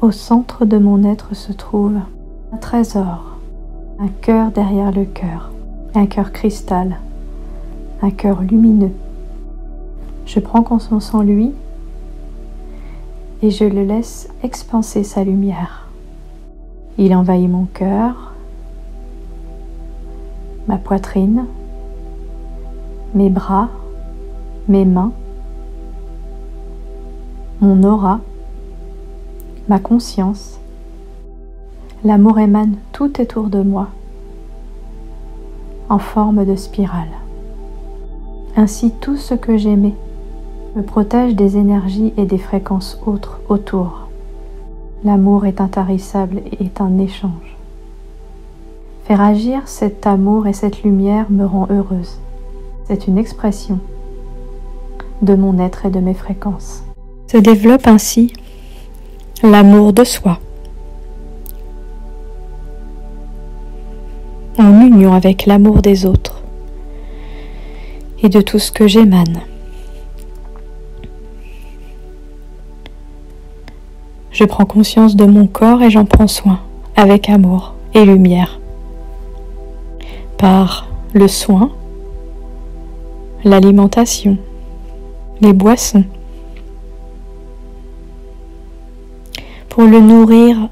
Au centre de mon être se trouve un trésor, un cœur derrière le cœur, un cœur cristal, un cœur lumineux. Je prends conscience en lui et je le laisse expanser sa lumière. Il envahit mon cœur, ma poitrine, mes bras, mes mains, mon aura, ma conscience. L'amour émane tout autour de moi, en forme de spirale. Ainsi, tout ce que j'aimais me protège des énergies et des fréquences autres autour. L'amour est intarissable et est un échange. Faire agir cet amour et cette lumière me rend heureuse. C'est une expression de mon être et de mes fréquences. Se développe ainsi l'amour de soi, en union avec l'amour des autres et de tout ce que j'émane. Je prends conscience de mon corps et j'en prends soin avec amour et lumière. Par le soin, l'alimentation, les boissons, pour le nourrir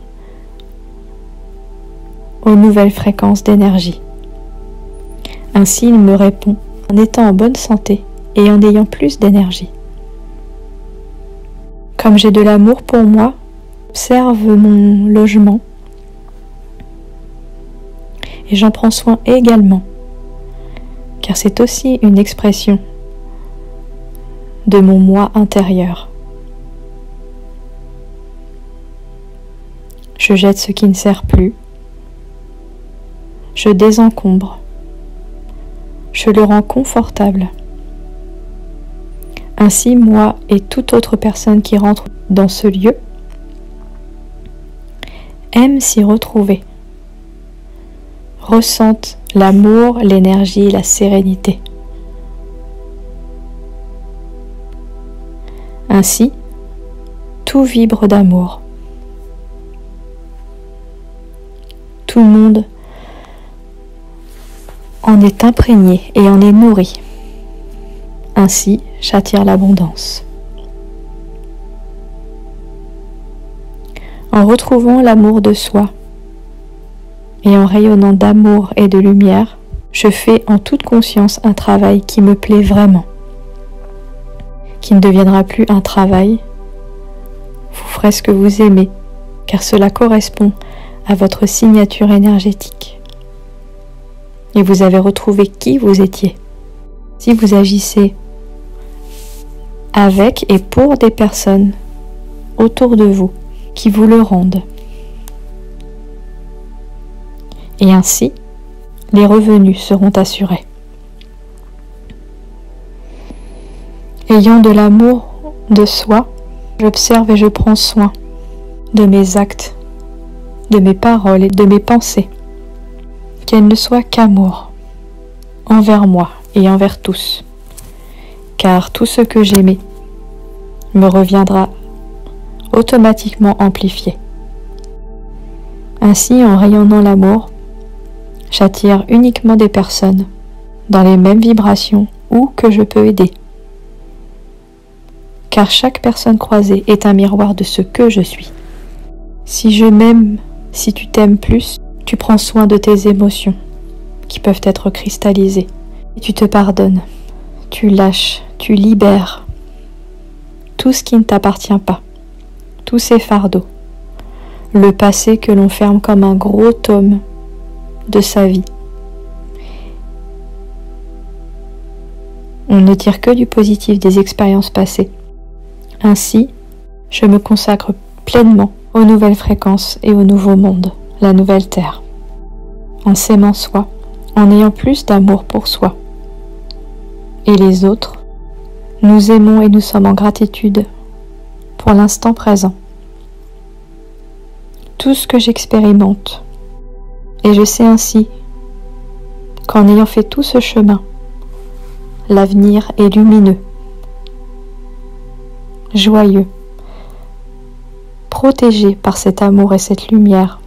aux nouvelles fréquences d'énergie. Ainsi, il me répond en étant en bonne santé et en ayant plus d'énergie. Comme j'ai de l'amour pour moi, j'observe mon logement et j'en prends soin également, car c'est aussi une expression de mon moi intérieur. Je jette ce qui ne sert plus, je désencombre, je le rends confortable. Ainsi, moi et toute autre personne qui rentre dans ce lieu aime s'y retrouver, ressentent l'amour, l'énergie, la sérénité. Ainsi, tout vibre d'amour. Tout le monde en est imprégné et en est nourri. Ainsi, j'attire l'abondance. En retrouvant l'amour de soi et en rayonnant d'amour et de lumière, je fais en toute conscience un travail qui me plaît vraiment, qui ne deviendra plus un travail. Vous ferez ce que vous aimez, car cela correspond à votre signature énergétique. Et vous avez retrouvé qui vous étiez. Si vous agissez avec et pour des personnes autour de vous qui vous le rendent. Et ainsi, les revenus seront assurés. Ayant de l'amour de soi, j'observe et je prends soin de mes actes, de mes paroles et de mes pensées, qu'elles ne soient qu'amour envers moi et envers tous, car tout ce que j'aimais me reviendra automatiquement amplifié. Ainsi, en rayonnant l'amour, j'attire uniquement des personnes dans les mêmes vibrations ou que je peux aider, car chaque personne croisée est un miroir de ce que je suis. Si je m'aime, si tu t'aimes plus, tu prends soin de tes émotions qui peuvent être cristallisées et tu te pardonnes, tu lâches, tu libères tout ce qui ne t'appartient pas, tous ces fardeaux, le passé que l'on ferme comme un gros tome de sa vie. On ne tire que du positif des expériences passées. Ainsi, je me consacre pleinement aux nouvelles fréquences et au nouveau monde, la nouvelle terre. En s'aimant soi, en ayant plus d'amour pour soi et les autres, nous aimons et nous sommes en gratitude pour l'instant présent. Tout ce que j'expérimente, et je sais ainsi qu'en ayant fait tout ce chemin, l'avenir est lumineux, joyeux, protégé par cet amour et cette lumière,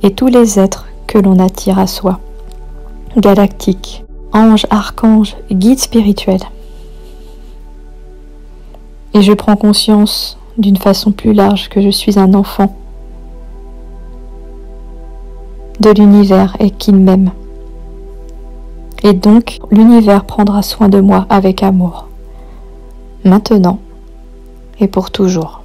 et tous les êtres que l'on attire à soi, galactiques, anges, archanges, guides spirituels. Et je prends conscience d'une façon plus large que je suis un enfant de l'univers et qu'il m'aime. Et donc, l'univers prendra soin de moi avec amour, maintenant et pour toujours.